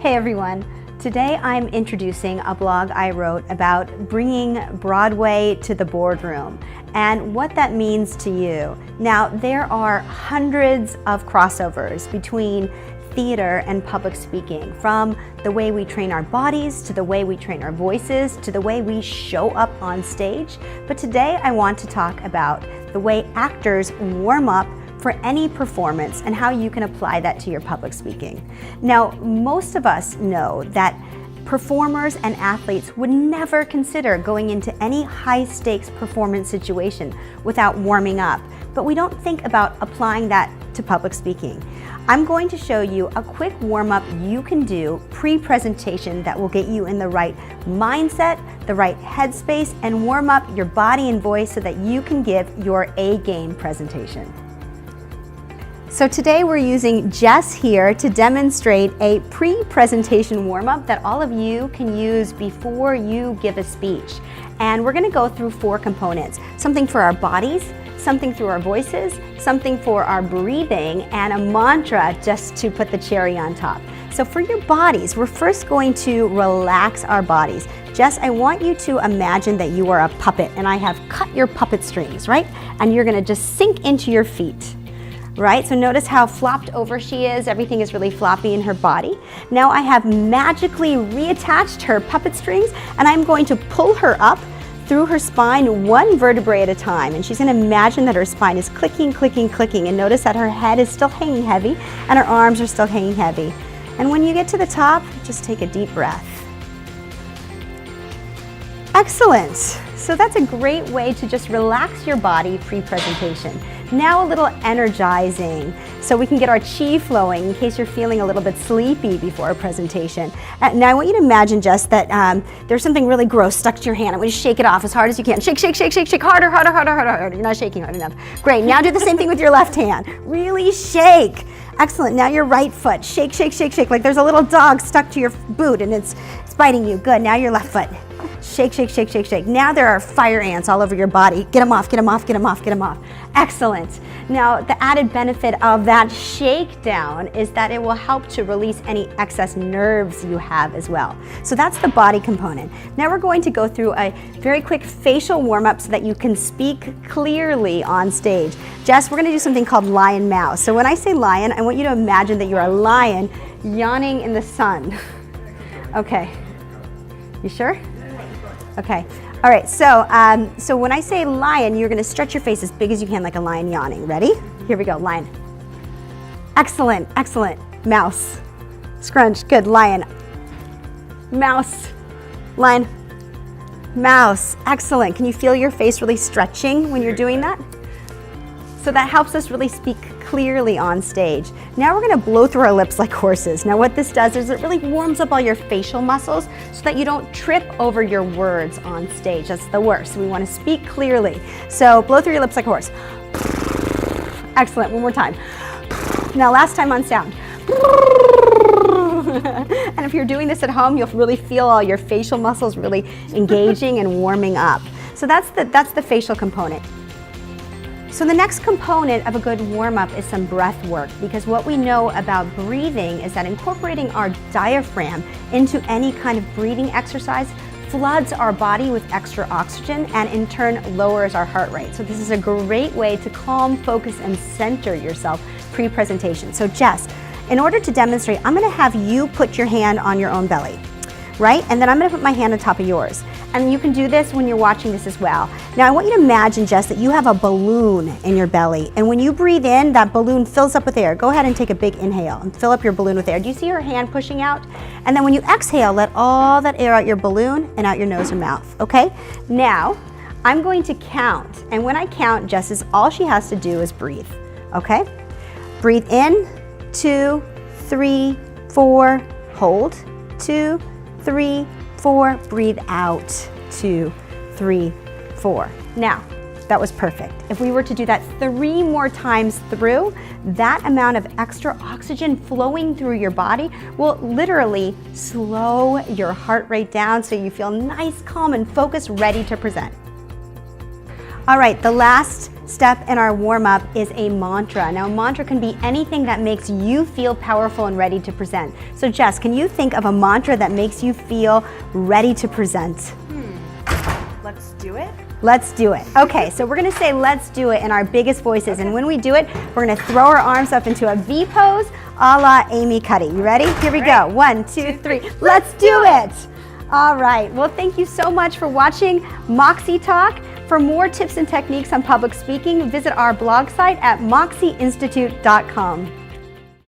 Hey everyone, today I'm introducing a blog I wrote about bringing Broadway to the boardroom and what that means to you. Now, there are hundreds of crossovers between theater and public speaking, from the way we train our bodies, to the way we train our voices, to the way we show up on stage. But today I want to talk about the way actors warm up for any performance and how you can apply that to your public speaking. Now, most of us know that performers and athletes would never consider going into any high-stakes performance situation without warming up, but we don't think about applying that to public speaking. I'm going to show you a quick warm-up you can do pre-presentation that will get you in the right mindset, the right headspace, and warm up your body and voice so that you can give your A-game presentation. So today we're using Jess here to demonstrate a pre-presentation warm-up that all of you can use before you give a speech. And we're going to go through 4 components. Something for our bodies, something through our voices, something for our breathing, and a mantra just to put the cherry on top. So for your bodies, we're first going to relax our bodies. Jess, I want you to imagine that you are a puppet and I have cut your puppet strings, right? And you're going to just sink into your feet. Right, so notice how flopped over she is. Everything is really floppy in her body. Now I have magically reattached her puppet strings and I'm going to pull her up through her spine 1 vertebrae at a time. And she's going to imagine that her spine is clicking, clicking, clicking. And notice that her head is still hanging heavy and her arms are still hanging heavy. And when you get to the top, just take a deep breath. Excellent. So that's a great way to just relax your body pre-presentation. Now a little energizing, so we can get our chi flowing in case you're feeling a little bit sleepy before a presentation. Now I want you to imagine just that there's something really gross stuck to your hand. I want you to shake it off as hard as you can. Shake, shake, shake, shake, shake, harder, harder, harder, harder, harder. You're not shaking hard enough. Great, now do the same thing with your left hand. Really shake. Excellent, now your right foot. Shake, shake, shake, shake, like there's a little dog stuck to your boot and it's biting you. Good, now your left foot. Shake, shake, shake, shake, shake. Now there are fire ants all over your body. Get them off, get them off, get them off, get them off. Excellent. Now the added benefit of that shakedown is that it will help to release any excess nerves you have as well. So that's the body component. Now we're going to go through a very quick facial warm-up so that you can speak clearly on stage. Jess, we're going to do something called lion mouse. So when I say lion, I want you to imagine that you're a lion yawning in the sun. Okay. You sure? Okay. All right. So when I say lion, you're going to stretch your face as big as you can, like a lion yawning. Ready? Here we go. Lion. Excellent. Excellent. Mouse. Scrunch. Good. Lion. Mouse. Lion. Mouse. Excellent. Can you feel your face really stretching when you're doing that? So that helps us really speak clearly on stage. Now we're going to blow through our lips like horses. Now what this does is it really warms up all your facial muscles so that you don't trip over your words on stage. That's the worst. We want to speak clearly. So blow through your lips like a horse. Excellent. One more time. Now last time on sound. And if you're doing this at home, you'll really feel all your facial muscles really engaging and warming up. So that's the facial component. So the next component of a good warm-up is some breath work, because what we know about breathing is that incorporating our diaphragm into any kind of breathing exercise floods our body with extra oxygen and in turn lowers our heart rate. So this is a great way to calm, focus, and center yourself pre-presentation. So Jess, in order to demonstrate, I'm going to have you put your hand on your own belly, right? And then I'm going to put my hand on top of yours. And you can do this when you're watching this as well. Now I want you to imagine, Jess, that you have a balloon in your belly. And when you breathe in, that balloon fills up with air. Go ahead and take a big inhale and fill up your balloon with air. Do you see her hand pushing out? And then when you exhale, let all that air out your balloon and out your nose and mouth, okay? Now, I'm going to count. And when I count, Jess, all she has to do is breathe, okay? Breathe in, 2, 3, 4, hold, 2, 3, 4, breathe out, 2, 3, 4. Now, that was perfect. If we were to do that 3 more times through, that amount of extra oxygen flowing through your body will literally slow your heart rate down so you feel nice, calm, and focused, ready to present. All right, the last step in our warm-up is a mantra. Now, a mantra can be anything that makes you feel powerful and ready to present. So Jess, can you think of a mantra that makes you feel ready to present? Let's do it. Let's do it. Okay, so we're gonna say let's do it in our biggest voices. Okay. And when we do it, we're gonna throw our arms up into a V pose a la Amy Cuddy. You ready? Here we go. 1, 2, 3. Let's do it. All right. Well, thank you so much for watching Moxie Talk. For more tips and techniques on public speaking, visit our blog site at moxieinstitute.com.